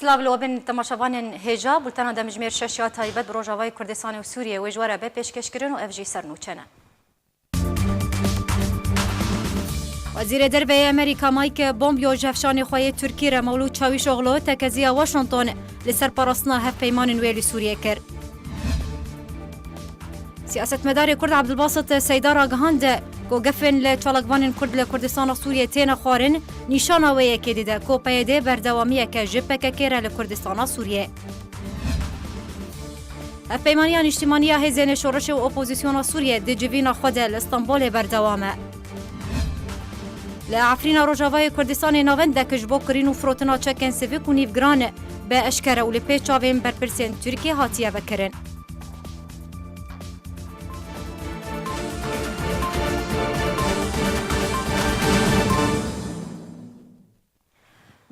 سلاو لوبن تماشاوان هجا بولتانا دمجمیر ششیا تایبت بروجاوای کردستان و سوریه و جواره به پیشکشکرین و افجی سرنوچنه. وزیر دربه امریکا مایک بومبیو جفشان خواه ترکی را مولود چاویش اغلو تکزی واشنطن لسر پاراسنا هف پیمان ویلی سوریه کرد. سیاست مدار کرد عبدالباسط سیدار آگهاند کو گفن لچالقوان کرد لکردستان سوریه تین خوارن نشان وی که دیده کو پیده بردوامیه که جبکه که لکردستان سوریه. پیمانیان اجتماعی هزین شورش و اپوزیسیون سوریه دی جوین خود استانبول بردوامه. لعفرین روجاوای کردستان ناوند دکش بو کرین و فروتنا چکن سیویک و نیفگران به اشکره و لپی چاوین برپرسین ترکیه هاتیه بکرن.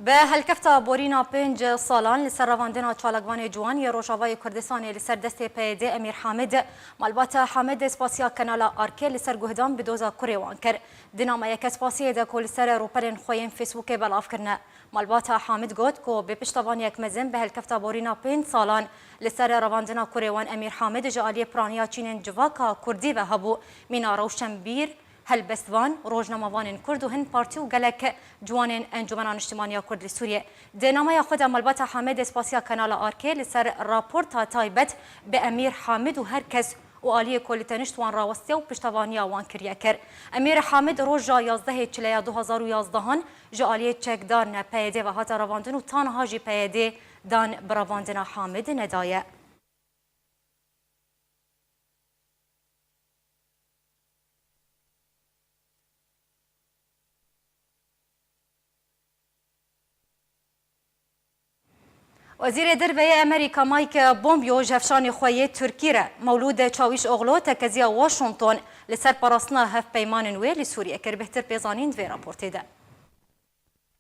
به هلکفتا بورینا 5 سالان لسر رواندنا چالگوان جوان یا روشاوای کردستان لسر دست پیده امیر حامد مالبات حامد اسپاسیا کنالا آرکه لسر گهدان بدوزا کوریوان کرد دیناما یک اسپاسی ده کل سر روپرین خوین فیسبوک بلاف کرنه مالبات حامد گوت کو به پشتوان یک مزن به هلکفتا بورینا 5 سالان لسر رواندنا کوریوان امیر حامد جالی پرانیا چینن جواکا کردی و هبو مینا روشنبیر هلبستوان روزنامه‌وان کرد و هند پارتی و گلک جوان انجمن اجتماعی کرد سوریه دینامه خود مالبات حامد اسپاسیا کانال آرکه لسر راپورت تایبت به امیر حامد و هر کس و عالی کلیتنشت وان راوسته و پشتوانی وان کریه کرد امیر حامد روز 11 چلیا 2011 جالی چکدار نه پیده و هات رواندن و تنها جی پیده دان براواندن حامد ندایه. وزیر دربه امریکا مایک بومبیو جفشان خواه ترکی را مولود چاویش اغلو تکزی واشنطن لسر پاراسنا هف پیمان وی لسوریه کر بهتر پیزانین دوی راپورتی ده.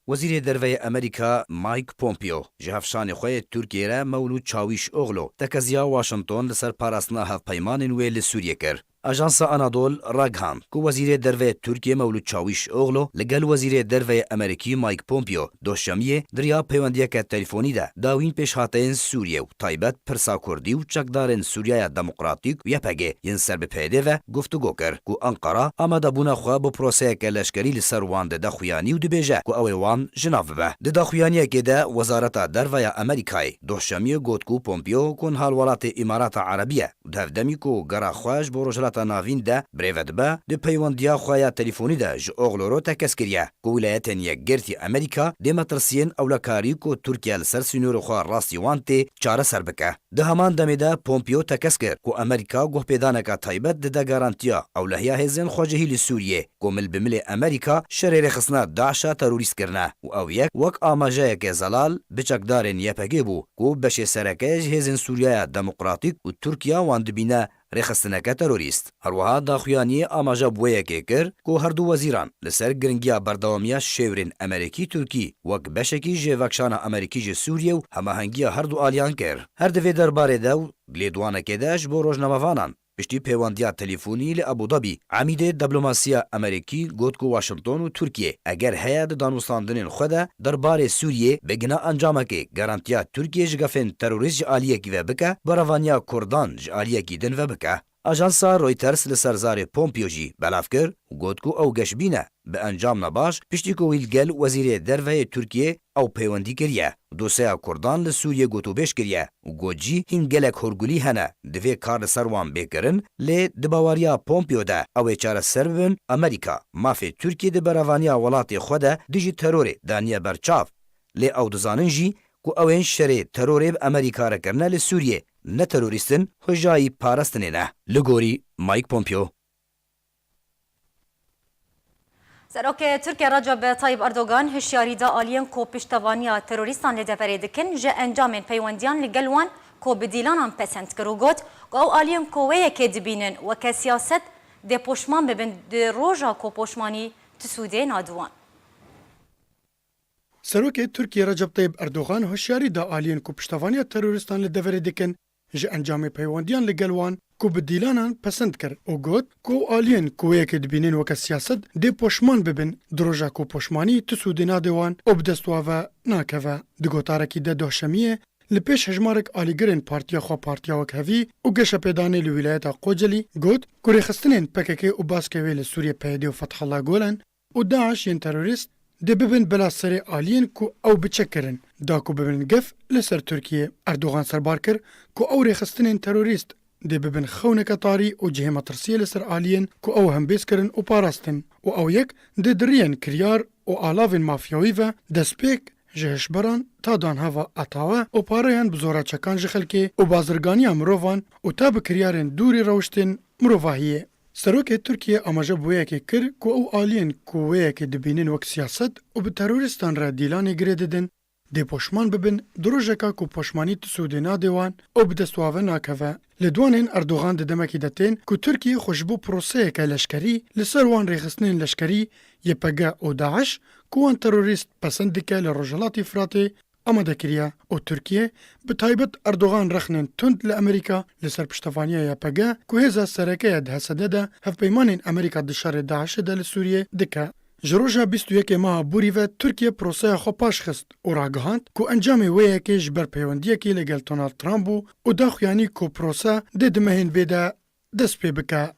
وزیر دربه امریکا مایک بومبیو جفشان خواه ترکی را مولود چاویش اغلو تکزی واشنطن لسر پاراسنا هف پیمان وی لسوریه کر. اژانس آنادول راگهاند کو وزیر دربه ترکیه مولود چاویش اوغلو لگل وزیر دربه امریکی مایک پومپیو دوشمیه دریا پیوندیه که تلفنی ده داوین پیش هاتین سوریه و تایبت پرسا کردی و چکدارن سوریه دموکراتیک و یپگه ین سر به پیده و گفتگو کرد کو انقره آماده بونا خو بو پروسه که لشکری لسر وان ده خویانی و دبیجه کو اوی وان جناف به ده خویانی که ده وزارت دربه امریکای دوشمیه گوت کو پومپیو کن حال ولات امارات عربیه و دفدمی کو گرا خواج بروج ناوین ده بریود به د پیوندیا خویا تلفنی ده ج اوغلورو تکس کریه کو ولایتن یک گرتی امریکا د مترسین اولکاری کو ترکیه لسر سینور خو راستی وانته چاره سر بکه ده همان دمه پومپیو تکس کر کو امریکا گوه پیدانه کا تایبت ده گارانتیا اولهیا هزن خوجهی لسوریه کومل بمل امریکا شریر خصنا داعش تروریست کرنه و او یک وک آماجه که زلال بچکدارن یپگی بو کو بش سرکه هزن سوریه دموکراتیک و ترکیه واند بینه رخصتنکه تروریست هروها داخویانی آماجه بویه که کر کو هر دو وزیران لسر گرنگیا بردوامیه شیورین امریکی ترکی وک بشکی جوکشان امریکی ج سوریه و هماهنگی هر دو آلیان کر هر دوی درباره دو گلیدوانه که داش بو روزنامه‌وانان پشتی پیوندیا تلفنی ل ابوظبی عمید دیپلماسیا امریکی گوت کو واشنطن و ترکیه اگر هيا دانوستاندن خود درباره سوریه بگنا انجام که گارانتیا ترکیه جگفن تروریست عالیه کی و بکه براوانیا کردان عالیه کی دن و بکه اژانس رویترز لسرزار پومپیوجی بلافکر گوت کو او گشبینه به انجام نباش پشتی کو ویلگل وزیر دربه ترکیه او پیوندی کریه دوسیا کردان لسوریه گوتو بیش کریه و گوجی هنگلک هرگولی هنه دوی کار سروان بکرن لی دباواریا پومپیو ده او چاره سربن امریکا مافی ترکیه ده براوانیا ولات خوده دیجی ترور دانیه برچاف لی او دزانن جی کو اوین شری ترور امریکا را کرنه لسوریه نه تروریستن هجایی پارستنه نه لگوری مایک پومپیو سروک ترکیه رجب طیب اردوغان هشیاری دا آلین کو پشتوانیا تروریستان لدفره دکن جه انجام پیوندیان لگلوان کو بدیلانان پسند کرو گوت او آلین کوه که دبینن و که سیاست ده پشمان ببین ده روژا کو پشمانی تسوده نادوان سروک ترکیه رجب طیب اردوغان هشیاری دا آلین کو پشتوانیا تروریستان لدفره دکن جه انجام پیوندیان لگلوان کو bi dîlanan pesend kir û got ku aliyên ku wêyekê dibînin weke siyaset dê poşman bibin di roja ku poşmanî ti sûdê nade wan û bi destwa ve nakeve. Di gotarekî de dohşemiyê li pêş hejmarek alîgirên Partiya Xwe Partiya Wekhevî û Geşepêdanê li wîlayeta Qocelî got ku rêxistinên PKK û baskevê li Sûriye PYD û Fethullah Gulen û Daeş yên terorîst dê bibin bila serê aliyên ku ew biçekirin. Da ku bibin gef li ser Tirkiye. Erdogan serbar kir ku ew rêxistinên terorîst dê bibin xewneke tarî û cihêma tirsiyê li ser aliyên ku ew hembêz kirin û parastin û ew yek dê diriyên kiryar û alavên mafyawî ve destpêk ji hişberan ta danheva etawe û pareyan bi zoraçekan ji xelkê û bazirganiya mirovan û ta bi kiryarên dûrî rewiştên mirovahiyê. Serokê Tirkiye amaje bi wêyekê kir ku ew aliyên ku wêyekê dibînin wek siyaset û bi terorîstan re dîlanê girê didin dê poşman bibin di rojeka ku poşmanî ti sûdê nade wan û bi destwa ve nakeve. Li dwanên Erdogan di demekî de tên ku Tirkiye xwe ji bo proseyeke leşkerî li ser wan rêxistinên leşkerî YPG û Daeş ku wan terorîst pesend dike li Rojhilatê Firatê amade kiriye û Tirkiye bi taybet Erdogan rexnên tund li Amerîka li ser piştevaniya YPG ku hêza serekeya di Hesedê de hevpeymanên Amerîka di şerê Daişê de li Sûriyê dike. Ji roja 21 meha Bûrî ve Tirkiye proseya xwe paş xist û ragihand ku encamê wêyekê ji ber peywendiyekê li Donald Trump bû û daxuyanî ku prose dê di mehên vê de dest pê bike.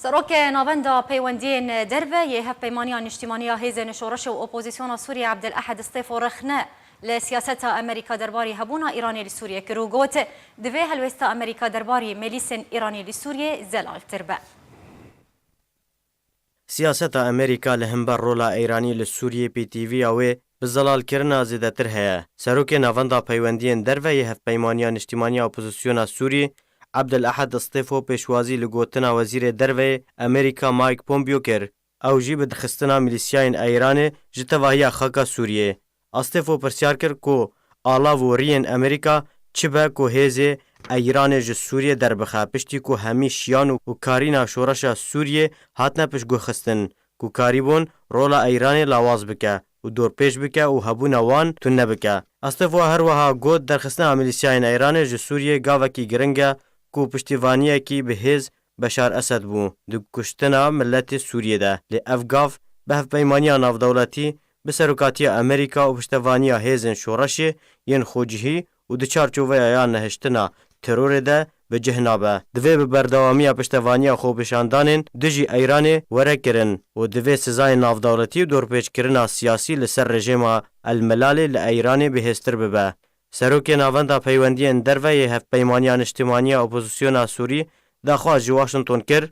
سەرۆکê navenda peywendiyên derve yê hevpeymaniya niştimaniya hêzên şoreş û opozisyona Sûriye Abdelahed Stêfo rexne li siyaseta Amerîka derbarî hebûna Îranê li Sûriye kir û got divê helwesta Amerîka derbarî melîsên Îranî li Sûriye zelaltir be. Siyaseta Amerîka li hember rola Îranî li Sûriyê pêtîviya wê bi zelalkirina zêdetir heye. Serokê navenda peywendiyên derve yê hevpeymaniya niştimaniya opozisyona Sûrî Abdelahed Stêfo pêşwazî li gotina Wezîrê Derveyê Amerîka Mike Pompeo kir. Ew jî bi dixistina milîsyayên Îranê ji tevahiya xaka Sûriyê. Stêfo pirsiyar kir ku alav û riyên Amerîka çi be ku hêzê Îranê ji Sûriyê derbixe piştî ku hemî şiyan û karîna şoreşa Sûriyê hatine piştgûxistin ku karîbûn rola Îranê lawaz bike û dorpêş bike û hebûna wan tune nebike. Stêfo her wiha got derxistina milîsyayên Îranê ji Sûriyê gavekî giring e ku piştîvaniyekî bi hêz Beşar Esed bû di kuştina milletê Sûriyê de. Lê ev gav bi hevpeymaniya navdewletî bi serokatiya Amerîka û piştevaniya hêzên şoreşê yên xwecihî û di çarçoveya ya nehiştina terorê de bi cih nabe. Divê bi berdewamiya piştevaniya xwepêşandanên dijî Îranê were kirin û divê sizayên navdewletî û dorpêçkirina siyasî li ser rejima El Melalê li Îranê bihêztir bibe. Serokê navenda peywendiyên derve yê hevpeymaniya niştimaniya opozisyona Sûrî daxwaz ji Washington kir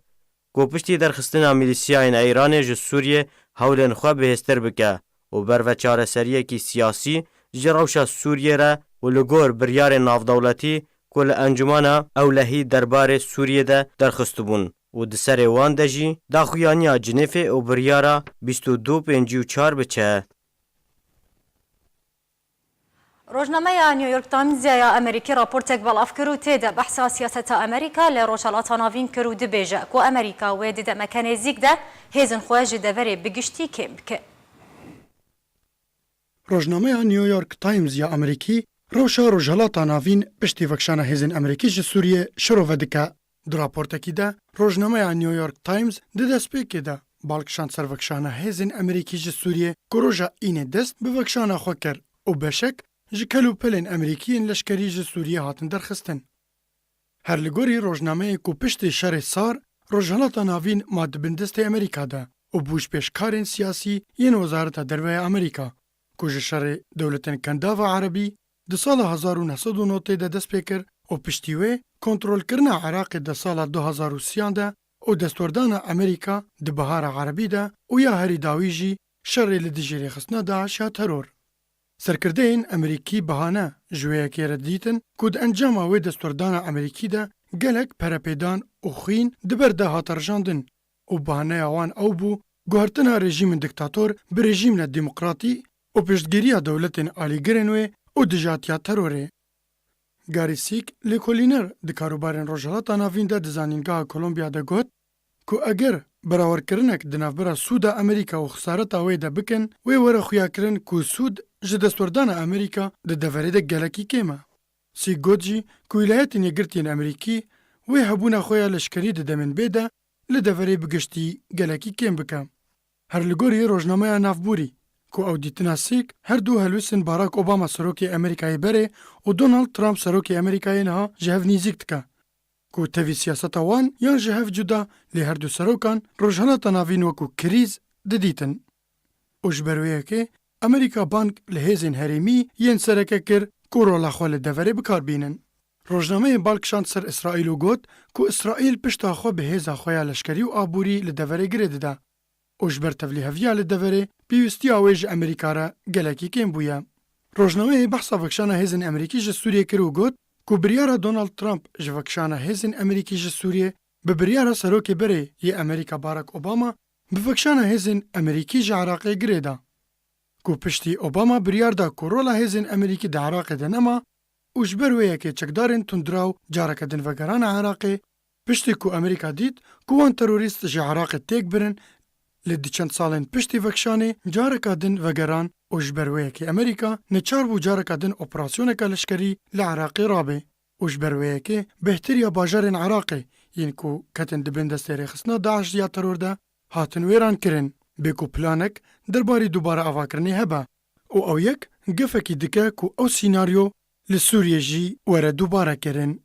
ku piştî derxistina milîsyayên Îranê ji Sûriyê hewlên xwe bihêztir bike û ber ve çareseriyekî siyasî ji rewşa Sûriyê re û li gor biryarên navdewletî ku li encumana ewlehî derbarê Sûriyê de derxistibûn û di serê wan de jî daxuyaniya Cinêfê û biryara 2254 biçe. Rojnameya New York Times ya Amerîkî raportek belav kir û tê de behsa siyaseta Amerîka li rojhilata navîn kir û dibêje ku Amerîka wê di demeke nêzik de hêzên xwe ji deverê bi giştî kêm bike. Rojnameya New York Times ya Amerîkî rewşa rojhilata navîn piştî vekşana hêzên Amerîkî ji Sûriyê şirove dike. Di raportekî de Rojnameya New York Times di destpêkê de balkişan ser vekşana hêzên Amerîkî ji Sûriyê ku roja înê dest bi vekşana xwe kir û beşek ji kelûpelên Amerîkîyên leşkerî ji Sûriyê hatin derxistin. Her li gorî rojnameyê ku piştî şerê sar rojhilata navîn ma dibin destê Amerîka de û bûjpêşkarên siyasî yên Wezareta Derveya Amerîka ku ji şerê dewletên Kendava Erebî di sala 1990 de dest pê kir û piştî wê kontrolkirina Iraqê di sala 2003 de û destwerdana Amerîka di bihara Erebî de û ya herî dawî jî şerê li dijî rêxistina Daeş ya teror. Serkirdeyên Amerîkî bihane ji wê yekê re dîtin ku di encama wê destwerdana Amerîkî de gelek perepêdan û xwîn di ber de hat rejandin û bihaneya wan ew bû guhertina rejîmên diktator bi rejîmle demokratî û piştgiriya dewletên alîgirên wê û dijatiya terorê. Gary Sik lêkolîner di karûbarên rojhilata navîn de di zanîngeha Kolombiya de got ku eger berawerkirinek di navbera Sûda Amerîka û xesareta wê de bikin wê were xuyakirin ku Sûd ji destwerdana Amerîka di deverê de gelekî kêm e. سی گوت جی کو ویلایەتین یەکگرتوین ئەمریکی وێ هەبوونە خۆیان لەشکری دەدەمێن بێدا لە دەڤەرەی بگشتی گەلەکی کێم بکە. هەر لە گۆری ڕۆژنامەیە نافبووری کو ئەو دیتنا سێک هەردوو هەلووسن باراک ئۆباما سەرۆکی ئەمریکای بەرێ و دۆناڵد ترامپ سەرۆکی ئەمریکای نەها ji hev nîzik dike. Ku tevî siyaseta wan yan ji hev cuda lê her du serokan rojhelata navîn wekû krîz didîtin. û ji ber wê yekê Amerîka Bank li hêzên herêmî yên sereke kir ku rola xwe li deverê bikarbînin. Rojnameyê balkişand ser İsraîl û got ku İsraîl pişta xwe bi hêza xwe ya leşkerî û aborî li deverê girê dide. û ji ber tevlîheviya li deverê pêwîstiya wê ji Amerîka re gelekî kêm bûye. Rojnameyê behsa vekişana hêzên Amerîkî ji Sûriyê kir û got ku biryara Donald Trump ji vekişana hêzên Amerîkî ji Sûriyê bi biryara serokê berê yê Amerîka Barack Obama bi vekişana hêzên Amerîkî ji Iraqê girê da. Ku piştî Obama biryar da ku rola hêzên Amerîkî di Iraqê de nema û ji ber wê yekê çekdarên tundiraw careke din vegerana Iraqê piştî ku Amerîka dît ku wan terorîst ji Iraqê têk birin li di çend salên piştî vekişanê careka din vegeran û ji ber wê yekê Amerîka neçar bû careka din operasyoneka leşkerî li Iraqê rabê û ji ber wê yekê bêhtiriya bajarên Iraqê yên ku ketin dibin destê rêxistina Daeş ya teror de hatin wêran kirin bê ku planek derbarî dubare avakirinê hebe û ew yek gefekî dike ku ew sînaryo li Sûriyê jî were dubare kirin.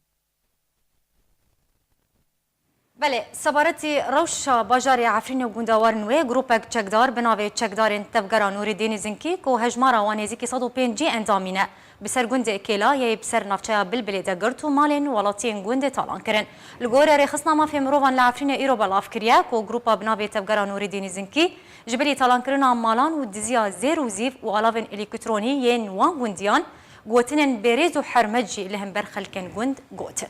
بله سبارتی روشا باجاری عفرین و گوندوارن و گروپک چکدار بناوی چکدارن تفگران نوری دینیزنکی که هجمارا وانیزی که 105 اندامینه بسر گوند اکیلا یا بسر نفچه بلبلی دگرت و مالین ولاتین گوند تالان کرن لگوره ریخصنا ما فی مروان لعفرین ایرو بلاف کریه که گروپا بناوی تفگران نوری دینیزنکی جبلی تالان کرن مالان و دزیا زیر و زیف و علاوین الکترونی ین وان گوندیان گوتنن بریز و حرمجی لهم برخلکن گوند گوتن.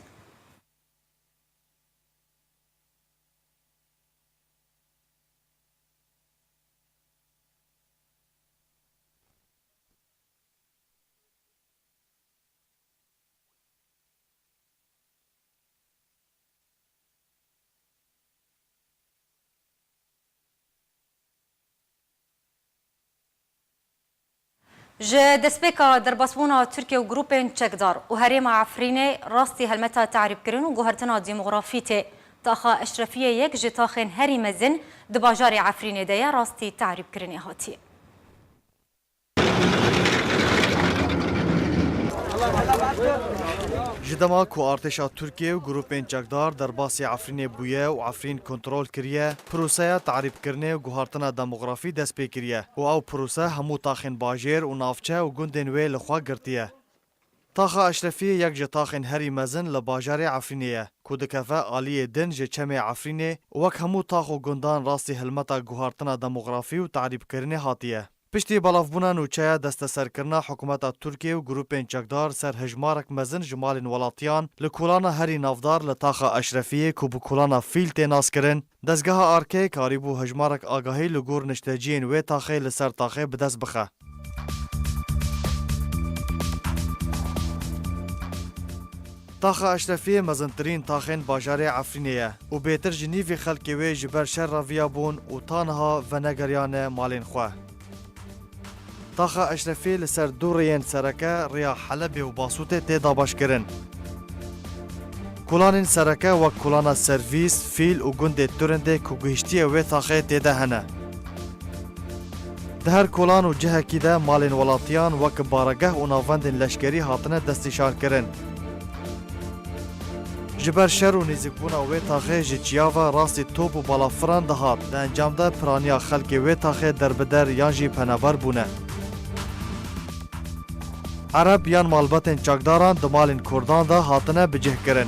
جه دسپیکا در باسبونا ترکیه و گروپین چکدار و هریم عفرینه راستی هلمتا تعریب کرن و گوهرتنا دیموغرافیته تاخا اشرفیه یک جتاخین هری مزن دباجار عفرینه دیا راستی تعریب کرنی هاتیه. جدما کو ارتشا ترکیه و گروپین چکدار در باسی عفرین بویه و عفرین کنترل کریه پروسه تعریب کرنه و گوهرتنا دموغرافی دست پی کریه و او پروسه همو تاخین باجر و نافچه و گندن وی لخوا گرتیه. تاخا اشرفیه یک جتاخین هری مزن لباجار عفرینیه کودکفه آلیه دن جه چمه عفرینه و وک همو تاخو گندان راستی هلمتا گوهرتنا دموغرافی و تعریب کرنه هاتیه. پشتی بلافبونا نوچه دست سرکرنا حکومت ترکیه و گروپین چکدار سر هجمارک مزن جمال ولاتیان لکولانا هری نافدار لطاقه اشرفیه که بکولانا فیل تیناس کرن دزگاه آرکه کاریبو هجمارک آگاهی لگور نشتجین و تاخه لسر تاخه بدست بخه. تاخه اشرفیه مزنترین تاخین باجار عفرینیه و بیتر جنیوی خلکی وی جبر شر راویا بون و تانها و نگریان مالین خواه. تاخا اشرفی لسر دورین سرکه ریا حلب و باسوته تیدا باش کرن. کلان سرکه و کلان سرویس فیل و گنده تورنده که گهشتی و تاخه تیدا هنه. ده هر کلان و جه کی ده مالین ولاتیان و که بارگه و ناوندن لشکری هاتنه دستیشان کرن. جبر شر و نزیکبونا و تاخه جیاوا راستی توپ و بالافران دهات ده انجام ده پرانیا خلکی و تاخه در بدر یانجی پنابر بونه. عرب یان مالباتن چاکداران دمالین کردان دا هاتنه بجه کرن.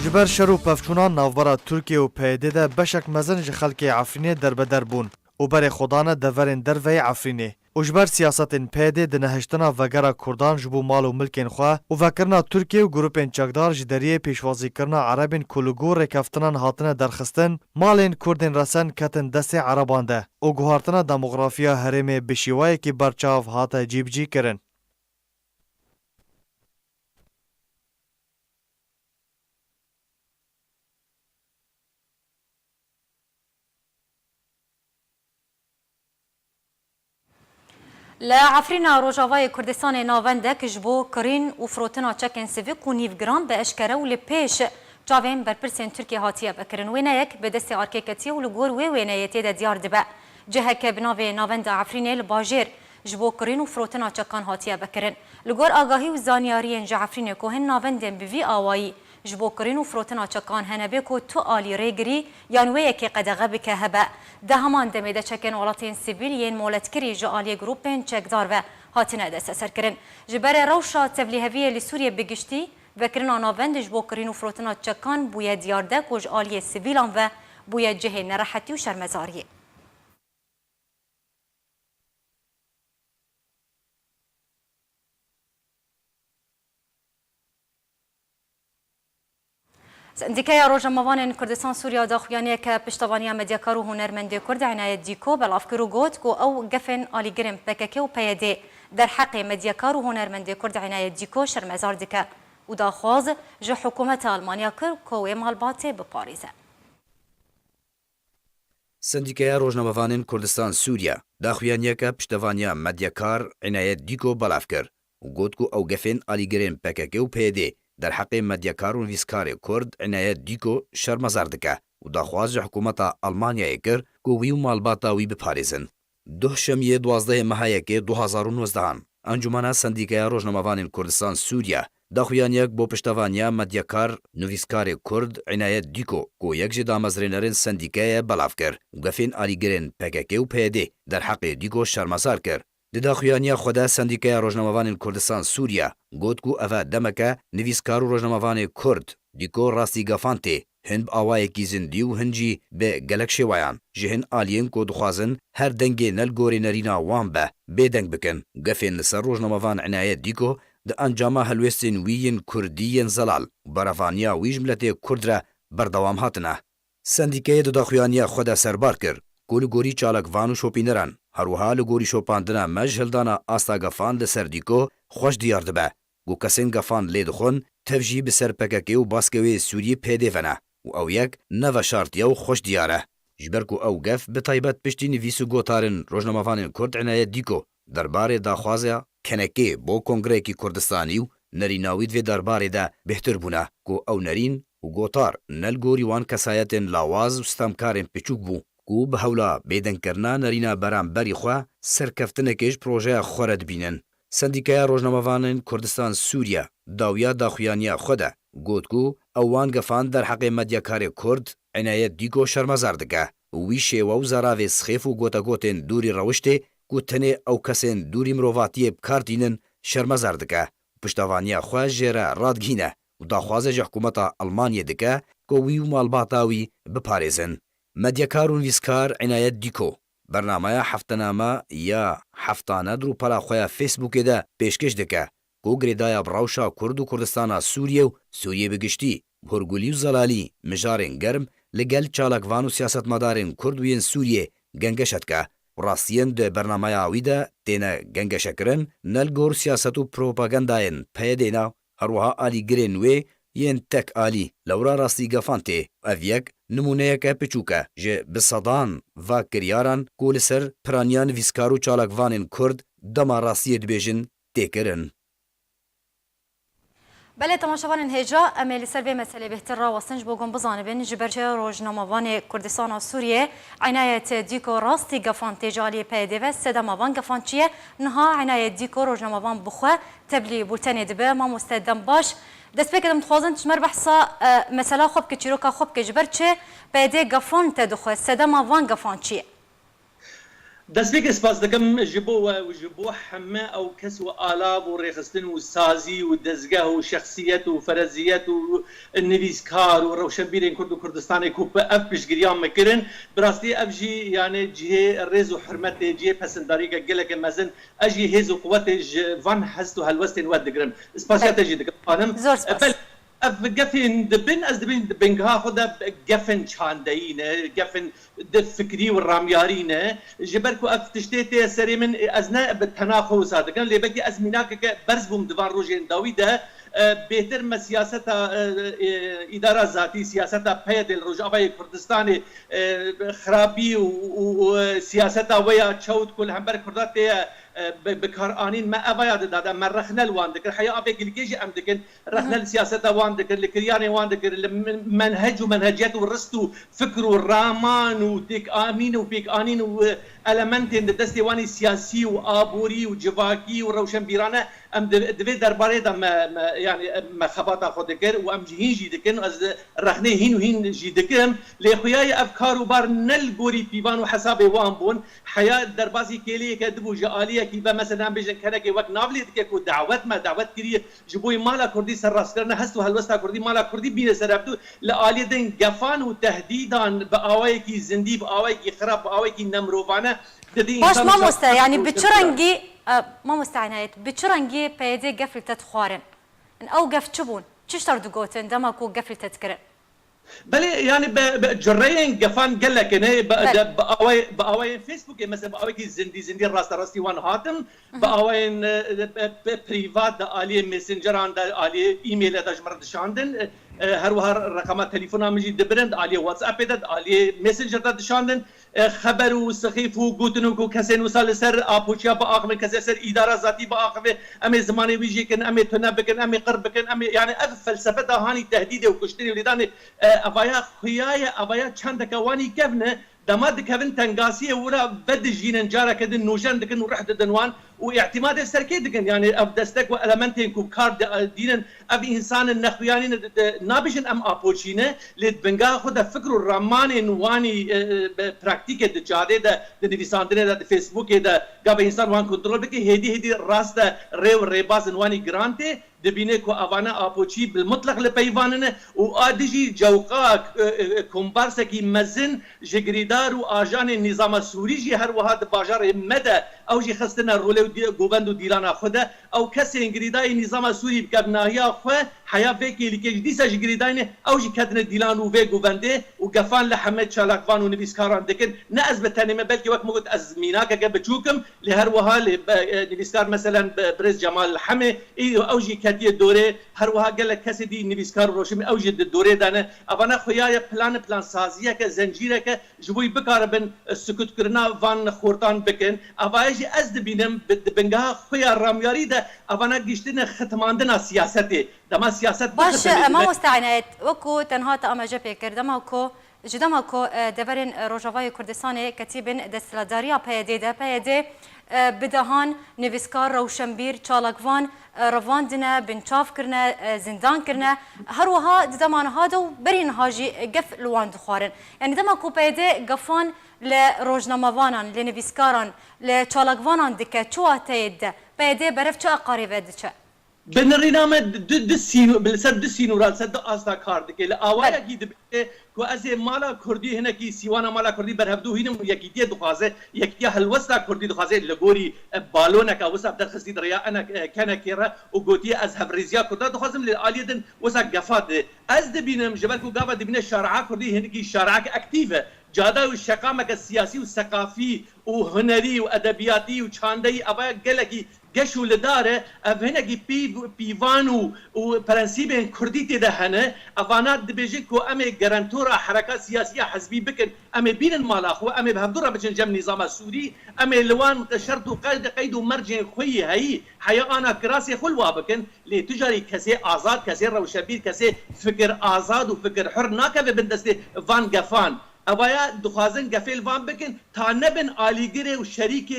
جبر شروع پفچونان نوبرا ترکیه و پیده ده بشک مزن جخلک عفرینه در بدر بون و بر خدانه دورن در وی عفرینه. و جبر سیاستن پیده ده نهشتنا وگرا کردان جبو مال و ملکن خواه و وکرنا ترکیه و گروپین چکدار جدریه پیشوازی کرنا عربین کلوگور رکفتنان هاتنه درخستن مالین کردین رسن کتن دست عربان ده و گوهارتنا دموغرافیا هرم بشیوه که برچاو هاته جیب جی کرن. لعفرينا روجاوای کردستان ناوندک جبو کرین و فروتنا چکن سیویک و نیفگرام به اشکره و لپیش چاوین برپرسین ترکیه هاتیه بکرن وینایک به دست آرکیکتی و لگور وینایتی ده دیار دبه جهه که بناوی ناوند عفرینه لباجیر جبو کرین و فروتنا چکان هاتیه بکرن لگور آگاهی و زانیاری عفرینه که هن ناوندن بوی آوایی جبو کرین و فروتنا چکان هنبه که تو آلی ریگری یانویه که قدغه بکه هبه ده همان دمیده چکن ولاتین سیبیل ین مولتکری جالی گروپین چکدار و هاتنه دست سر کرن جبر روشا تبلیهویه لسوریه بگشتی وکرنا ناوند جبو کرین و فروتنا چکان بوی دیارده که جالی سیبیلان و بوی جهه نرحتی و شرمزاریه سندیکای روجموان کردستان سوریا داخویانی که پشتوانی مدیکار و هنرمند کرد عنایت دیکو بلافکر و گوت کو او گفن آلی گرم پکک و پیده در حق مدیکار و هنرمند کرد عنایت دیکو شرمزار دکه و داخواز جه حکومت آلمانیا کرد کو مالبات به پاریزه. سندیکای روجنامه‌وانên Kurdistan Sûriya daxuyaniyeke piştevaniya medyakar Inayet Dîko belav kir û got ku ew gefên alîgirên PKK û PYD der heqê medyakar û nivîskarê Kurd Inayet Dîko şermezar dike û daxwaz ji hikûmeta Almanyayê kir ku wî û malbata wî biparêzin. Duh şemiyê 12 mehayekê 2019 Encûmena Sendîkaya Rojnamevanên Kurdistan Sûriya daxuyaniyek bo piştevaniya medyakar nivîskarê Kurd Inayet Dîko ku yek ji damezrênerên sendîkayê belav kir û gefên alîgirên PKK û PYD der heqê Dîko şermezar kir. Di daxuyaniya xwe de Sendîkaya Rojnamevanên Kurdistan Sûriya got ku ev e demeke nivîskar û rojnamevanê Kurd Dîko rastî gefan tê hin bi awayekî zindî û hin jî bi gelek şêwayan ji hin aliyên ku dixwazin her dengê nelgorê nerîna wan be bêdeng bikin gefên li ser rojnamevan Inayet Dîko di encama helwestên wî yên Kurdî yên zelal û berevaniya wî ji miletê Kurd re berdewam hatine. Sendîkayê di daxuyaniya xwe de serbar kir ku li gorî çalakvan û şopîneran herwiha li gorî şopandina me ji hildana asta gefan li ser Dîko xweş diyar dibe ku kesên gefan lê dixwin tev jî bi ser PKK û baskewê Sûriyê pêdê vene û ew yek neveşartiye û xweş diyar e. Ji ber ku ew gef bi taybet piştî nivîs û gotarên rojnamevanên Kurd Inayet Dîko derbarê daxwaza kenekê bo Kongreyekî Kurdistanî û nerînawî divê derbarê de bêhtir bûne ku ew nerîn û gotar nelgorî wan kesayetên lawaz û stemkarên piçûk bû ku bi hewla bêdengkirina nerîna beramberî xwe serkeftinekê ji projeya xwe re dibînin. Sendîkaya Rojnamevanên Kurdistan Sûriya dawiya daxuyaniya xwe de got ku ew wan gefan der heqê medyakarê Kurd Inayet Dîko şermezar dike û wî şêwe û zeravê sixêf û gotagotên dûrî rewiştê ku tenê ew kesên dûrî mirovatiyê bikar dînin şermezar dike piştevaniya xwe jê re radgîne û daxwaze ji hikûmeta Almanyê dike ku wî û malbata wî biparêzin. Medyakar û nivîskar Inayet Dîko bernamaya heftename ya heftane rûpela xwe ya Facebookê de pêşkêş dike ku girêdaya bi rewşa Kurd û Kurdistana Sûriye û Sûriyê bigiştî hûrgulî û zelalî mijarên germ li gel çalakvan û siyasetmedarên Kurd û yên Sûriyê gengeşe dike û rastiyên di bernamaya wî de têne gengeşekirin nelgor siyaset û propagandayên PYD na herwiha alîgirên wê yên tek alî lewra rastî gefan tê ev yek nimûneyeke piçûk e ji bi sedan va kiryaran ku li ser piraniya nivîskar û çalakvanên Kurd dema rastiyê dibêjin têkirin. بله تماشاوان هجا املی سر به مسئله بهتر را واسنج بگم بزانبین جبرچه روزنامه‌وان کردستان و سوریه عنایت دیکو راستی گفان تجالی پیدا و سداموان گفان چیه نها عنایت دیکو روزنامه‌وان بخواه تبلی بولتن دبه ما مستدام باش دست بکدم تخوازن چمر بحثا مثلا خوب که چیروکا خوب که جبرچه پیدا گفان تدخواه سداموان گفان چیه دەستێک سپاس دەکەم ji بۆ هەمە ئەو کەس و ئالاب و ڕێخستن و سازی و دەستگاه و شخصیت و فەرەزیەت و نویسکار و ڕەوشەبیرên Kurd و Kurdistanê ku ev piştgiriyan mikirin bi rastî ev jî yani cihê rêz û hirmetê cihê pesindarîke gelekê mezin ev jî hêz û quwetê ji van hest û helwestên we digirin spasiya te jî dikim xanim ev gefên dibin ez dibin bingeha xwe de gefên çandeyî ne gefên di fikrî û ramyarî ne ji ber ku ev tiştê tê serê min ez ne bi tena xwe wisa dikim lêbekî ez mînakeke berz bûm divan rojên dawî de bêhtir me siyaseta îdara zatî siyaseta PYD Rojavayê Kurdistanê xirabî û siyaseta we ya çewt ku li hember Kurda tê بكار آنين ما أبايا دادا ما رخنا الوان ذكر حياة أبيك الجيجي أم ذكر رخنا السياسة وان ذكر الكرياني وان ذكر منهج ومنهجيات ورستو فكر ورامان وتيك آمين وبيك آنين وألمنتين دستي واني سياسي وآبوري وجواكي وروشن بيرانا ام دبي درباره دا يعني ما خباطا خود ذكر وام جهين جي دكن از رخنه هين وهين جي دكم لخياي افكار وبار نل غوري بيبان وحساب وان بون حياه دربازي كيلي كدبو جاليه كي مثلا بيجن كنك وقت نافلي دكو دعوت ما دعوت كري جبوي مالا كردي سراس كرنا هستو هلوستا كردي مالا كردي بين سربتو لالي دين غفان وتهديدا باواي كي زندي باواي كي خراب باواي كي نمروفانه باش ما مستا يعني بتشرنجي ما مستعنايت بتشرنجي بيدي قفل تتخوارن ان او قف تشبون تشتر دقوتن دما كو قفل تتكرن بلي يعني بجرين قفان قال لك انا باوين فيسبوك مثلا باوين زندي راستي وان هاتم باوين بريفات الي ماسنجر عند الي ايميل داج مرد شاندن هروها رقمات تليفون مجي دبرند الي واتساب الي ماسنجر داج شاندن خبر وسخيف وقوتنو كسين وصل سر ابوشيا باخم كسر سر اداره ذاتي باخم امي زماني بيجي كن امي تنبكن امي قربكن امي يعني فلسفه هاني تهديد وكشتني ولداني ابايا خيايا ابايا چند كواني كبنه دماد كفن تنقاسيه ورا بد جينن جارا كدن نوجان دكن ورحت دنوان واعتماد السركي دكن يعني اب دستك والمنتين كو كارد دينن اب انسان النخويانين نابجن ام ابوشينه لدبنغا خد فكر الرمان نواني براكتيك دجاده ده ديفيساندره ده فيسبوك ده قاب انسان وان كنترول بكي هدي راست ريو ريباز نواني جرانتي دبينه كو افانا ابوشي بالمطلق لبيفاننه وادجي جوقا كومبارسكي مزن جغريدار واجان النظام السوري جي هر وهاد باجار مدى او جي خستنا رولو غوبندو ديلانا خدا او كسي انغريداي نظام السوري بكبنايا خو حياه فيكي لكي ديسا جغريداين او جي كدن ديلانو في غوبندي وقفان لحمد شالاكفان ونبيسكاران دكن ناز بتنمه بلكي وقت موجود ازميناك بتشوكم لهر وها نبيسكار مثلا بريز جمال الحمي او جي كدي دوره هر وها قال لك كسي دي نبيسكار روشم او جي الدوره دانه ابانا خويا بلان سازيه كزنجيره ك جبوي بكاربن السكوت كرنا فان خورتان بكن ابايجي از دبينم بنغا خويا رامياري ده ابانا گشتنا ختماندنا سياسته دما سياست باش ما مستعنات وكو تنهات اما جبكر دماكو جدماكو دبرن روجاواي كردستان كتيبن دستلداريا بيدي بيدي بدهان نویسکار روشنبیر چالاکوان رواندنه بنچاف کرنه زندان کرنه هر وها زمان هادو برین هاجی قف لوان دخوارن يعني دما کو پیده قفان لروجناموانان لنویسکاران لچالاکوانان دکه چوا تید پیده برف چه قریبه دچه بنرينامه دسينو بالسر دسينو رال سد استا كارد كي اوايا جيد كو ازي مالا كردي هنا كي سيوانا مالا كردي برهبدو هنا يكيدي دخازه يكيا هلوستا كردي دخازه لغوري بالونا كا وسا بدخسي دريا انا كان كيرا وغوتي ازهب ريزيا كردا دخازم للاليدن وسا غفاد از دبينم جبلكو غابا دبينه شارعه كردي هنا كي شارعه اكتيفه جادا والشقامك السياسي والثقافي وهنري وادبياتي وشاندي ابا قالكي قشو لداره افهنكي بيفانو وبرنسيبين كرديتي دهنه افانات دبيجيكو امي جرانتورا حركات سياسيه حزبي بكن امي بين المالاخو امي بهمدورا بجن جم نظام السوري امي لوان شرط قيد مرجع خوي هي حياه انا كراسي خلوا بكن لتجاري كسي ازاد كسي روشبير كسي فكر ازاد وفكر حر ناكب بندستي فان جفان ابايا دخوازن قفل وان بكن تا نبن آلیگره و شریک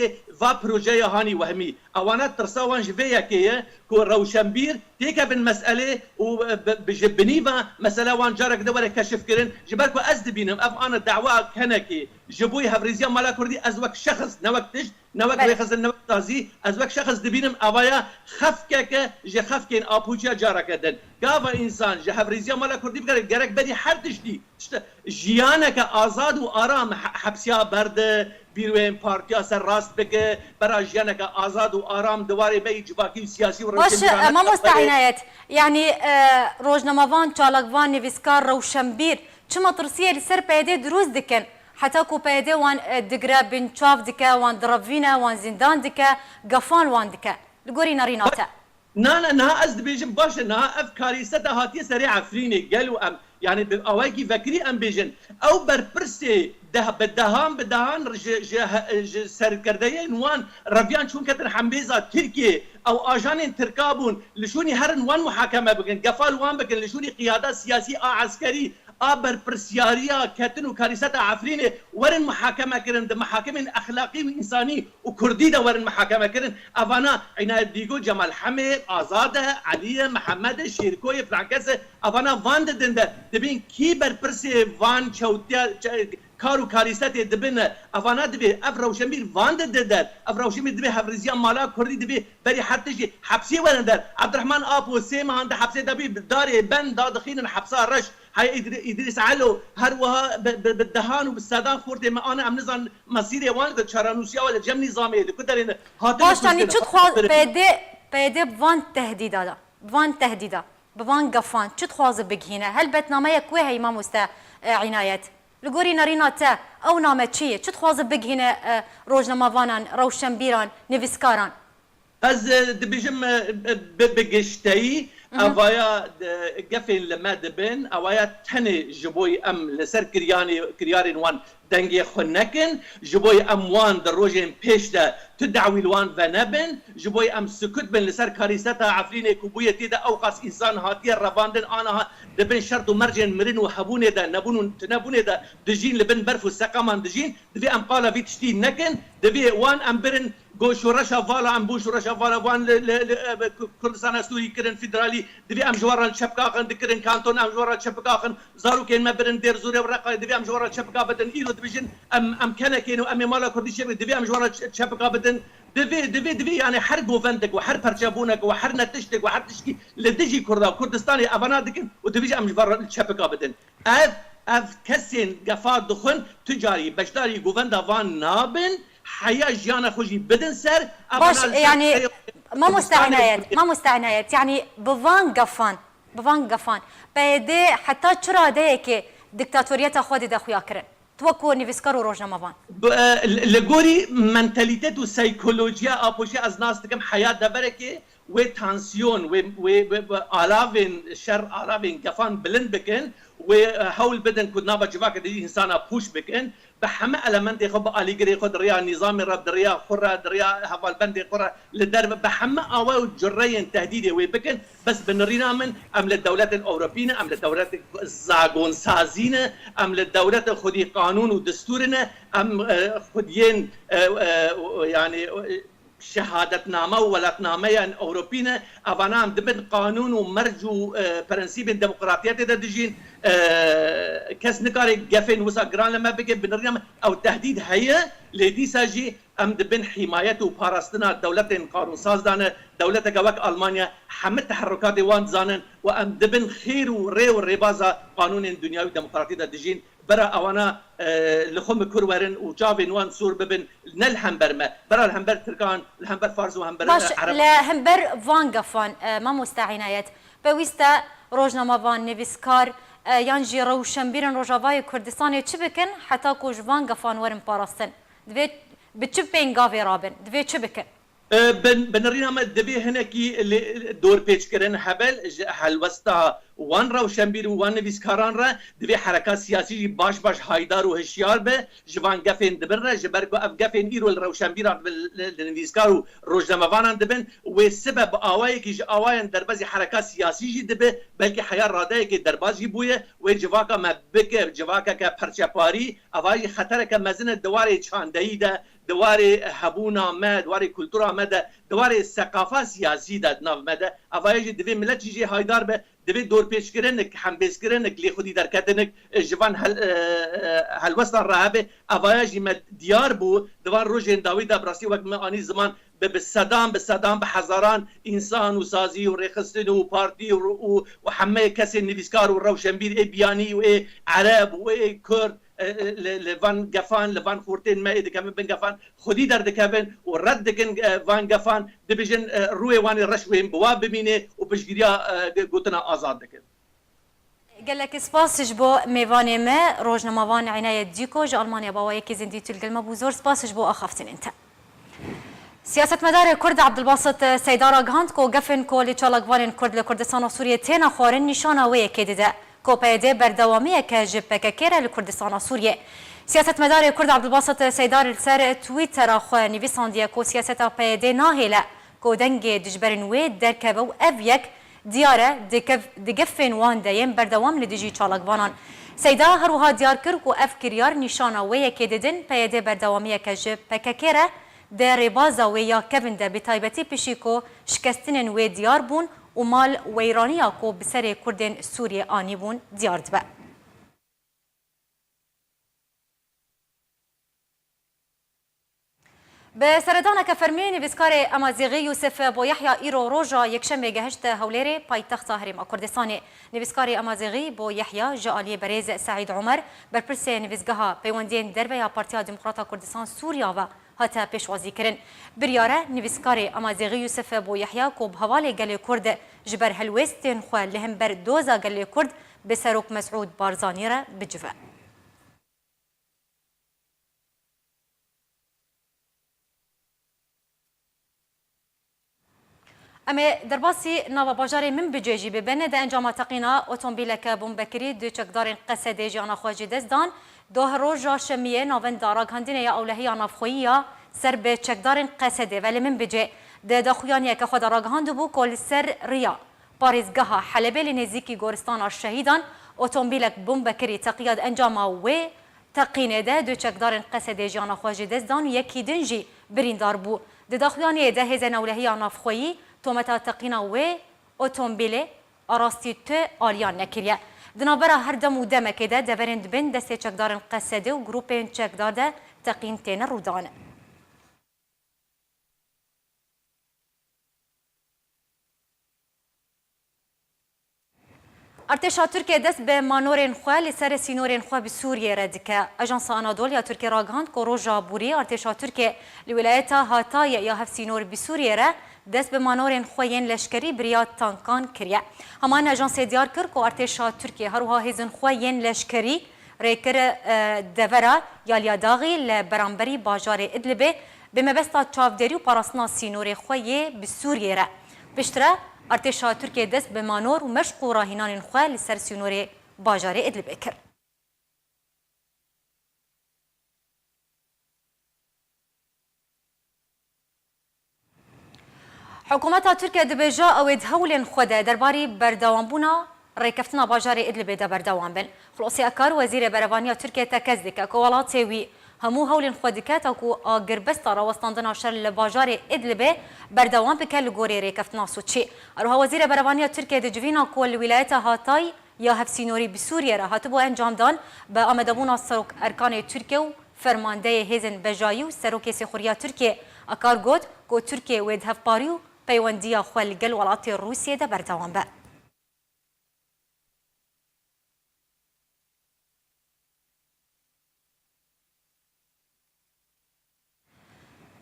و پروژه هانی وهمی اوانا ترساوان جویا که كو روشنبير تيكا بن مسألة وبجبني ما مسألة وان جارك دورة كشف كرن جبالكو أزد بينهم أف أنا دعوة كنكي جبوي هفريزيا مالا كردي أزوك شخص نوكتش نوك ويخزن نوك تازي أزوك شخص دبينهم أبايا خفكك جي خفكين أبوجيا جارك دن قاوا إنسان جي هفريزيا مالا كردي بقرق جارك بدي حردش دي جيانك آزاد وآرام حبسيا برد بیروین پارتیا سر راست بگه برای جنگ آزاد و آرام دواره به جواکی سیاسی و روشن ما مستعینایت یعنی روزنامه‌وان چالاکوان نویسکار روشنبیر چما ترسیه لسر پیده دروز دکن حتی کو پیده وان دگره بنچاف دکه وان دروینه وان زندان دکه گفان وان دکه لگوری نریناته نانا نها از دبیجن باشه نها اف کاریستا هاتی سری عفرینه گلو ام يعني بأواكي فكري أم بيجن أو بربرسي ده بدهان سركردية نوان رفيان شون كتن حمبيزا تركيا أو آجان تركابون لشوني هرن وان محاكمة بكن قفال وان بكن لشوني قيادة سياسي عسكري آبر برسياريا كتن وكاريسات عفرينة ورن محاكمة كرن ده محاكمة أخلاقي وإنساني وكردي ده ورن محاكمة كرن أفانا عناية ديگو جمال حمي آزادة علية محمد شيركوي فرانكسة أفانا فان ده دبين كي بربرسي فان چوتيا كارو كاريسات دبن أفانا دبي أفروشمير فان ده أفروشمير دبي هفرزيان مالا كردي دبي بري حتى حبسي ورن ده عبد الرحمن آبو سيما عند حبسي دبي بداري بن دادخين حبسا رش هاي إدريس علو هروها بالدهان وبالسادان خورتي ما أنا أم نظام مصيري وان ده شرانوسيا ولا جم نظامي ده كدرين باش تاني شو تخواز بيدي بفان تهديدا دا بفان تهديدا بفان قفان شو تخواز بجهينة هل بتنامية كوي هي ما مستا عنايات لقوري نارينا تا أو نامة شيء شو تخواز بجهينة روجنا مافانان روشن بيران نفسكاران از دبيجم بگشتي اوايا قفين لما دبن اوايا تني جبوي ام لسر كريارين وان دنگي خنكن جبوي ام وان دروجين پیش ده تدعوي الوان فنبن جبوي ام سكوت بن لسر كاريستا عفرين كوبويه تيدا اوقاس انسان هاتيه رفاندن انا دبن شرط مرجن مرن وحبونه ده نبون تنبونه ده دجين لبن برف والسقامان دجين دبي ام قال في تشتي نكن دبي وان ام برن گو شورش فالا ام بو شورش فالا وان كردستان سوري كرن فيدرالي دبي ام جوارا شبكاخن دكرن كانتون ام جوارا شبكاخن زارو كين ما برن دير زوري ورقه دبي ام جوارا شبكا بدن ايرو دبيجن ام كان كينو ام مالا كرديش دبي ام جوارا شبكا بدن دبي يعني حر جوفندك وحر برشابونك وحر نتشتك وحر تشكي لدجي كردستاني ابنادك ودبي ام جوارا شبكا بدن اف كسين قفا دخن تجاري بشداري جوفندا فان نابن حياة جيانا خوشي بدن سر باش يعني ما مستعنايات يعني بفان قفان بيدي حتى چرا ديكي ديكتاتوريتا خودي دا خويا كرن توكو نيفسكار وروجنا مافان لغوري منتاليتت وسايكولوجيا ابوشي از ناس دكم حياة دبركي و تانسيون و آلافين شر آلافين قفان بلند بكن وهول بدن كود نابا جواك دي انسانا بوش بكن بحما المنت خب اليغري خد ريا نظام رب ريا خرا ريا هفال بند قرا للدرب بحما او جرين تهديدي وبكن بس بنرينا من ام للدولات الاوروبيه ام للدولات زاغون سازينه ام للدولات خدي قانون ودستورنا ام خديين يعني شهادتنامه وولاتنامه اوروبيه افانام دبن قانون ومرجو برنسيب الديمقراطيه تدجين كاس نكاري جافين وسا جران لما بقى بنريم او تهديد هي لدي ساجي ام دبن حمايه وبارستنا دولتين قانون ساز دانه دولت جواك المانيا حمد تحركات وان زانن وام دبن خير وري وريبازا قانون دنيوي ديمقراطي تدجين برا اوانا لخم كورورن وجابن وان سور ببن نلهمبر ما برا الهمبر تركان الهمبر فارس وهمبر عرب لهمبر فانغافان ما مستعينات بويستا روجنا فان نيفسكار يانجي روشن بيرن روجافاي كردستان تشبكن حتى كوج فانغافان ورن باراستن دبي بتشبين غافي رابن دبي تشبكن بنرينا ما دبي هناكي دور بيتش كرن حبل حلوستا وان روشنبير وان نویسکاران را دوی حرکات سیاسی باش هایدار و هشیار به جوان گفین دبن را جبرگو اف گفین ایرو روشنبیر نویسکار و روزنامه‌وانان دبن و سبب آوایی که آوایان دربازی حرکات سیاسی جی دبه بلکه حیار راده که دربازی بویه و جواکا مبکه جواکا که پرچپاری آوایی خطر که مزن دواره چاندهی ده دواره هبونا ما دواره کلتورا ما ده دواره ثقافت سیاسی ده ناو ما ده آوایی دوی ملت جی هایدار به دوی دور پیش کردنک حمبس کردنک لی خودی در کردنک جوان هلوستان راهبه آوایجی مد دیار بو دوان روزن داوید ابراسی وقت آنی زمان به صدام به هزاران انسان و سازی و رخصتن و پارتی و همه کسی نویسکار و روشنبیر بیانی و عرب و کرد لوان گفان لوان خورتين ما إذا كمان بن گفان خودی در دکبن و رد دکن وان گفان دبیجن روی وان رشوهم بواب بمینه و بشگیریا گوتنا آزاد دکن. قال لك سباسش بو ميفاني ما روجنامه‌وان عناية ديكو جا ألمانيا باوا يكي زندي تلقى المبوزور سباسش بو أخافتن انت. سیاستمدار کرد عبدالباسط سیدار گهاند کو گفن کو لچالگوان کرد لکردستان سوریه تینا خوارن نشانه وی کدیده کو پیده بردوامی که جبککره لکردستان سوریه سیاستمدار کرد عبدالباسط سیدار سر تویتر خو نویساندیه کو سیاست پیده ناهله کو دنگ دجبرن وی درکبه و اف یک دیاره دگفن وان دیم بردوام لدیجی چالگوانان سیدا هروها دیار کرد کو اف کریار نشانه وی کدیدن پیده بردوامی که جبککره در ربازا و یا کبن ده بتایبتی پیشیکو شکستن و دیار بون و مال ویرانیا کو بسر کردن سوریه آنی بون دیار دبه. به سردان که فرمی نویسکار امازیغی یوسف بویحیا ایرو روژا یکشنبه گهشت هولیری پایتخت هرم کردستان نویسکار امازیغی بویحیا جعالی بریز سعید عمر برپرس نویسگاه پیوندین دربیا پارتیا دموکراتا کردستان سوریا و هاتا پیشوازی کرن بریاره نویسکار امازیغی یوسف بویحیا کو به حواله گل کرد جبر هلوستین خو لهم بر دوزا گل کرد به سروک مسعود بارزانی را بجوه اما درباسی نوا باجار من بجیجی ببینه ده انجام تقینا اتومبیلک بومبکری دو چکدارین قصده جانا خواجی دزدان دو روژا شمیه ناون دارا گندینه یا اولهی آنافخویی سر به چکدارین قصده ولی من بجی ده دخویانیه که خود راگهاندو بو کل سر ریا پاریزگاه حلبه لنزیکی گورستان الشهیدان اتومبیلک بومبکری تقیاد انجام و تقینه ده دو چکدارین قصده جانا خواجی دزدان یکی دنجی بریندار بو ده دخویانیه ده هزن اولهی آنافخویی تومتا تقینا و اتومبیل آراستی تو آلیان نکریه دنابرا هر دم و دمکه ده دورند بین دسته چکدارن قصده و گروپین چکدار ده تقین تین رودانه ارتشا ترکیه دست به مانورین خواه لسر سینورین خواه به سوریه ردکه اجانس آنادولیا ترکیه راگهاند که روژا بوری ارتشا ترکیه لولایتا هاتای یا هف سینور به سوریه را دست به مانورین خوین لشکری بریاد تانکان کریه همان اجانس دیار کرد که ارتشا ترکیه هروها هزن خوین لشکری ریکر دورا یا داغی لبرانبری باجار ادلبه به مبستا چاودری و پاراسنا سینور خویه به سوریه را بشتره ارتشا ترکیه دست به مانور و مشق و راهینان خواه لسر سینور باجار ادلبه کرد حکومت ترکیه دبیجا اوید هولن خوده درباری بردوام بونا ریکفتنا باجار ادلبه ده بردوام بن خلاصی اکار وزیر بروانی ترکیه تکز دکه که ولاتی وی همو هولن خوده که تا که آگربستا راوستاندن شر لباجار ادلبه بردوام بکه لگوری ریکفتنا سوچی اروها وزیر بروانی ترکیه دجوینا که الولایت هاتای یا هفسینوری بسوریه را هاتبو انجام دان به آمدبونا سروک ارکان ترکیه و فرمانده هزن بجایی و سروک سخوریا ترکیه اکار گود که ترکیه وید هفپاریو پیوندیا خلگل ولات روسیه ده بردوام به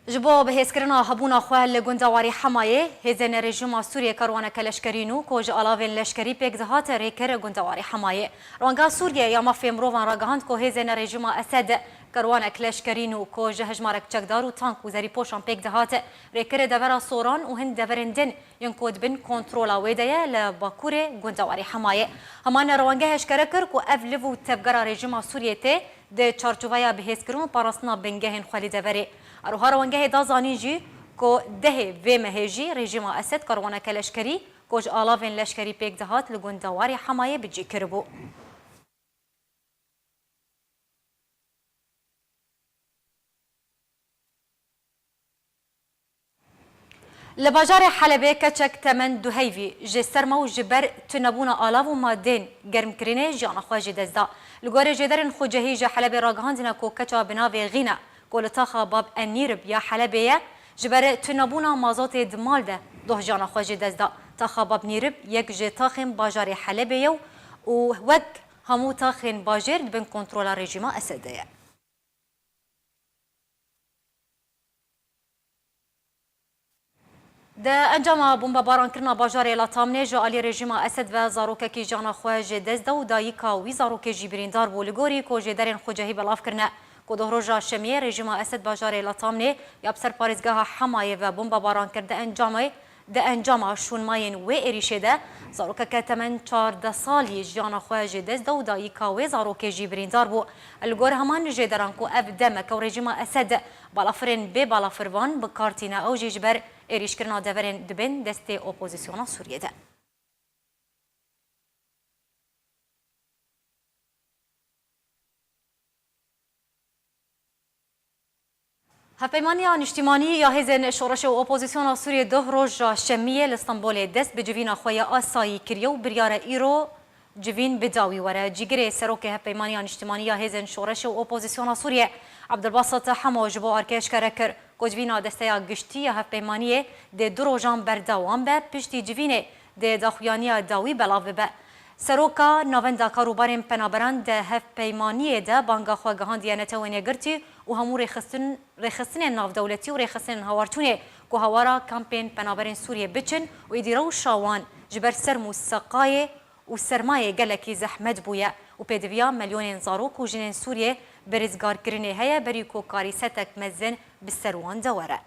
جبو به هسکرنا هبونا خواه لگوندواری حمایه هزن رژیم سوریه کروانه کلشکرینو کوج علاوه لشکری پیک دهات ریکر گوندواری حمایه روانگا سوریه یا مافی مروان راگهاند که هزن رژیم اسد کروانه کلشکرینو کوج هجمارک چکدار و تانک و زری پوشان پیک دهات ریکر دورا سوران و هند دورندن ینکود بن کنترولا ویدیه لباکور گوندواری حمایه همان روانگا هشکره کر که افلو تبگرا رژیم سوریه ته ده چارچوبایا به هسکرون پاراسنا بنگهن خالی دوره اروها روانگه دازانی جی که ده و مهجی رژیم اسد کروانه کلشکری کوج آلاوین لشکری پیک دهات لگوندواری حمایه بجی کربو لباجار حلبه کچک تمن دو هیوی جسر مو جبر تنبونا آلاو مادین گرم کرینه جانا خواجی دزدا لگوار جدرن خوجهی جا حلبه راگهاندنا کو کچا بناوی غینا گولتاخا باب انیرب یا حلبه جبر تنبونا مازات دمال ده دوه جانا خواجی دزدا تاخا باب نیرب یک جه تاخن باجار حلبه و وک همو تاخن باجر بن کنترول رژیم اسده ده انجام بمباران کرنا باجار لاتامنه جالی رژیم اسد و زاروککی جانا خواج دزده و دایکا وی زاروک جبریندار بولگوری کو جدرن خوجهی بلاف کرنا کو دهروجا شمیه رژیم اسد باجار لطامنه یا بسر پاریزگاه حمایه و بمب باران کرده انجام شونماین و ایریشه ده زاروکه که تمن 14 سالی جیانا خواه جدز دو دایی کاوی زاروکه جی بریندار بو الگور همان جدران کو اف دمک و رژیم اسد بالافرین به بالافروان بکارتینا او جیجبر ایریش کرنا دورین دبن دست اپوزیسیون سوریه ده. هفپیمانی نیشتیمانی یا هزن شورش و اپوزیسیون سوریه ده روز شمیه لستانبول دست به جوین خواه آسایی کریه و بریار ایرو جوین بداوی وره جیگره سروک هفپیمانی نیشتیمانی یا هزن شورش و اپوزیسیون سوریه عبدالباسط حماج با ارکش کرکر که جوین دسته گشتی هفپیمانی ده دو روزان بردوام به پشتی جوین ده داخویانی داوی بلاوه به سروکا نواندا کاروبارین پنابران ده هفپیمانی ده بانگا خواگهان دیانتوانی گرتی و همو رخصتن ناف دولتی و رخصتن هاورتونه که هوارا کمپین پنابرین سوریه بچن و ایدیرو شاوان جبر سرمو سقای و سرمایه گلکی زحمت بویا و پیدویا ملیون زاروک و جنین سوریه برزگار کرنه هیا بریکو کاری ستک مزن بسروان دواره.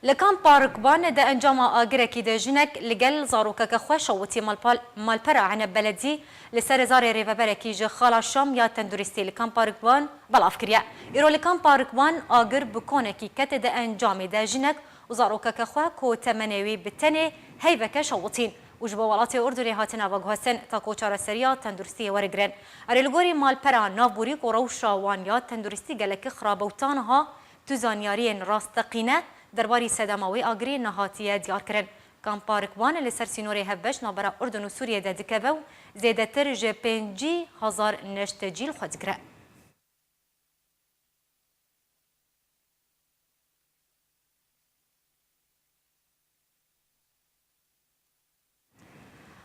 لکان پارکبان ده انجام آگرکی ده جنک لگل زاروکه که خوش وطی مالپرا عن بلدی لسر زار ریوبرکی جه خالا شام یا تندوریستی لکان پارکبان بلاف کریه. ایرو لکان پارکبان آگر بکونه کی کت ده انجام ده جنک و زاروکه که خواه که تمنوی بتنه هیوکه شوطین وجب ولات اردنی هاتنا وگهستن تا کوچار سریا تندرستی ورگرن ارلگوری مالپرا نابوری کو روشا وانیا تندرستی گلک خرابوتانها تو زانیارین راستقینه درباری سدماوی آگری نهاتیه دیار کرن کامپارکوان لسر سینوری هفبش نابرا اردن و سوریه ده دکبو زیده تر جه 5000 نشتجیل خود گره.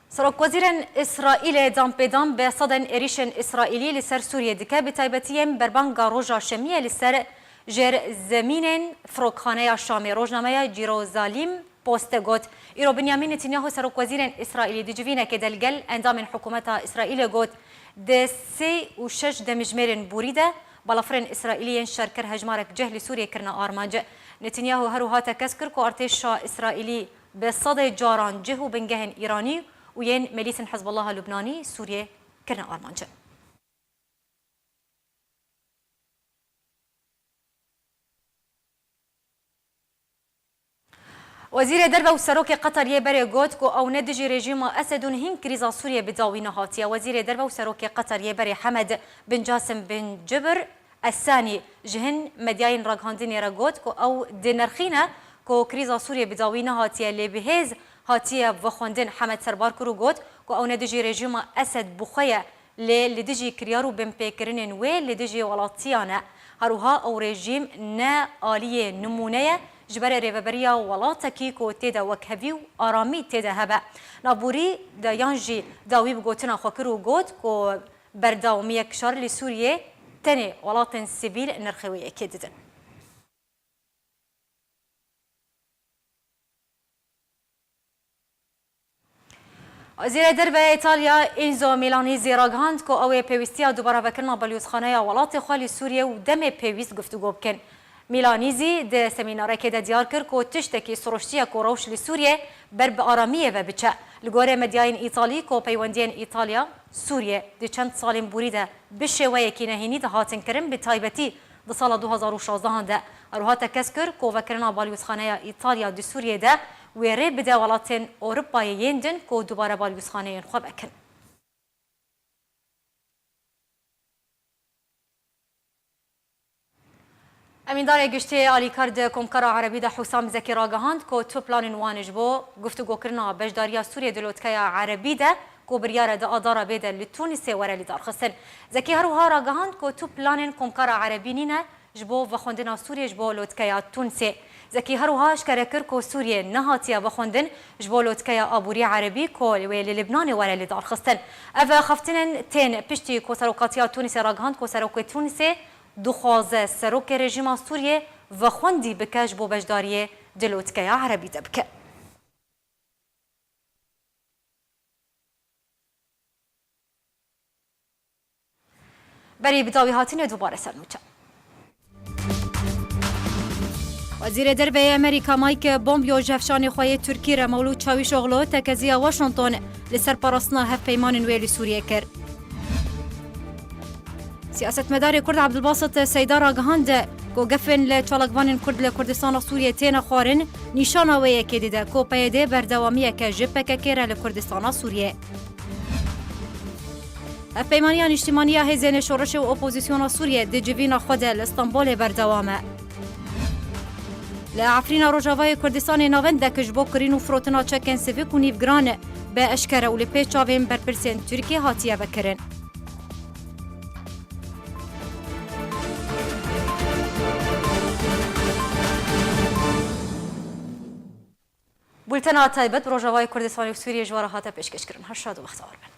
سرک وزیرن اسرائیل دام پیدام به صدن ایریشن اسرائیلی لسر سوریه دکه به تایبتیم بربانگا روژا شمیه لسر جر زمین فروکخانه شامی روزنامه جیروزالیم پوست گوت ایرو بنیامین نتانیاهو سرک وزیرن اسرائیلی دیجوینه که دلگل اندام حکومت اسرائیل گوت ده 3 دمجمرن بوریده بالافرن اسرائیلیین شرکر هجمارک جهل سوریه کرنا آرمانج نتانیاهو هروها تکس کر که ارتش اسرائیلی به صد جاران جهو بنگهن ایرانی و ین ملیس حزب الله لبنانی سوریه کرنا آرمانج. وزیر دربه و سروک قطر یه بره گوت که او ندجی رژیم اسدون هین کریزا سوریه بداوی نهاتیه وزیر دربه و سروک قطر یه بره حمد بن جاسم بن جبر الثاني جهن مدياين راغاندين راغوت كو او دنرخينا كو كريزا سوريا بداوي نهاتيه لي بهز هاتيه وخوندن حمد سربار كرو گوت كو او ندجي رژیم اسد بخويا لدجي كريارو بمبيكرنن و لدجي ولاتيانا هروها او رژیم نا آلیه نمونه جبر ریوبریا ولاتکی کو تیدا وکهوی و آرامی تیدا هبه نابوری دا یانجی داوی بگوتنا خوکرو گوت کو برداومی کشار لسوریه تنه ولاتن سیبیل نرخوی کدیدن. وزیر دربه ایتالیا اینزو میلانیزی راگهاند که اوی پیوستیا دوباره وکرنا بلیوزخانه ولات خالی سوریه و دم پیوست گفتگو بکن. میلانیزی ده سمیناره که ده دیار کرد که تشتکی سروشتیه که روش لسوریه بر به آرامیه و بچه لگوره مدیاین ایتالی که پیوندین ایتالیا سوریه ده چند سالین بوریده بشه یکی نهینی ده هاتن کرن به تایبتی ده سال 2016 ده اروها تکس کرد که وکرنا بالیوزخانه ایتالیا ده سوریه ده ویره بده ولاتن اوروپای یندن که دوباره بالیوزخانه خوب اکن. امیندار گشته علی کرد کمکارا عربی ده حسام زکی راگهاند که تو پلان وانج بو گفتگو کرنا بجداریا سوریه دلوتکای عربی ده که بریاره ده آدارا بیده لتونسی وره لیدار خستن. زکی هروها راگهاند که تو پلان کمکارا عربی نینه جبو و خوندن سوریه جبو لوتکای تونسی. زکی هروها اشکره کر که سوریه نهاتیه و خوندن جبو لوتکای آبوری عربی که ویلی لبنان وره لیدار خستن. اوه خفتنن تین پشتی که سروکاتیا تونسی راگهاند که سروک تونسی دخوازه سروک رژیم سوریه و خوندی بکش بو بجداری دلوتکای عربی دبکه. بری بداوی هاتین دوباره سرنوچه. وزیر دربه امریکا مایک پومپیو جفشان خواه ترکی را مولود چاویش اغلو تکزی واشنطن لسر پاراستنا هف پیمان ویلی سوریه کرد. سیاستمدار کرد عبدالباسط سیدار آگهاند کو گفن لچالکوان کرد لکردستان سوریه تین خوارن نشان وی که دیده کو پیده بردوامیه که جپک کره لکردستان سوریه. هف پیمانیان اجتماعی هزین شورش و اپوزیسیون سوریه دی جوین خود لستانبول بردوامه. لعفرین روجاوای کردستان ناوند دکش بو کرین و فروتنا چکن سیویک و نیفگران به اشکره و لپی چاوین برپرسین ترکیه هاتیه بکرن. بولتنا تایبت روجاوای کردستان و سوریه جواره هاته پیشکش کرن. هر شاد و بختار بن.